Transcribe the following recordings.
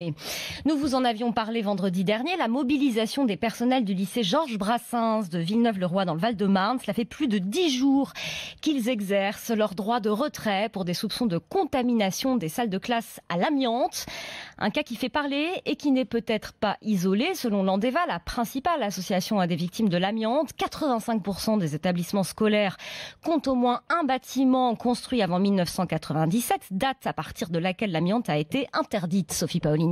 Nous vous en avions parlé vendredi dernier, la mobilisation des personnels du lycée Georges Brassens de Villeneuve-le-Roi dans le Val-de-Marne. Cela fait plus de 10 jours qu'ils exercent leur droit de retrait pour des soupçons de contamination des salles de classe à l'amiante. Un cas qui fait parler et qui n'est peut-être pas isolé. Selon l'Andeva, la principale association à des victimes de l'amiante, 85% des établissements scolaires comptent au moins un bâtiment construit avant 1997, date à partir de laquelle l'amiante a été interdite. Sophie Paolini.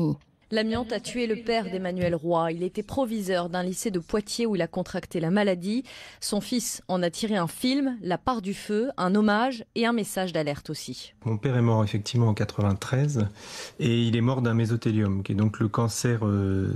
L'amiante a tué le père d'Emmanuel Roy. Il était proviseur d'un lycée de Poitiers où il a contracté la maladie. Son fils en a tiré un film, La part du feu, un hommage et un message d'alerte aussi. Mon père est mort effectivement en 93 et il est mort d'un mésothéliome, qui est donc le cancer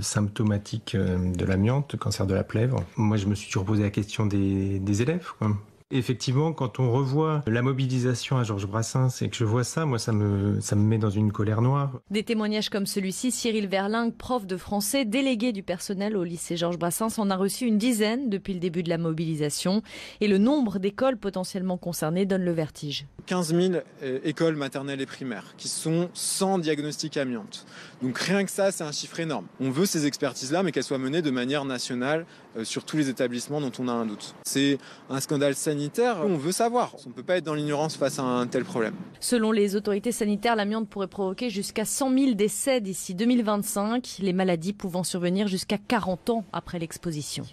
symptomatique de l'amiante, le cancer de la plèvre. Moi, je me suis toujours posé la question des élèves, quoi. Effectivement, quand on revoit la mobilisation à Georges Brassens et que je vois ça, moi, ça me met dans une colère noire. Des témoignages comme celui-ci, Cyril Verlingue, prof de français, délégué du personnel au lycée Georges Brassens, en a reçu une dizaine depuis le début de la mobilisation. Et le nombre d'écoles potentiellement concernées donne le vertige. 15 000 écoles maternelles et primaires qui sont sans diagnostic amiante. Donc rien que ça, c'est un chiffre énorme. On veut ces expertises-là, mais qu'elles soient menées de manière nationale sur tous les établissements dont on a un doute. C'est un scandale sanitaire, on veut savoir. On ne peut pas être dans l'ignorance face à un tel problème. Selon les autorités sanitaires, l'amiante pourrait provoquer jusqu'à 100 000 décès d'ici 2025, les maladies pouvant survenir jusqu'à 40 ans après l'exposition.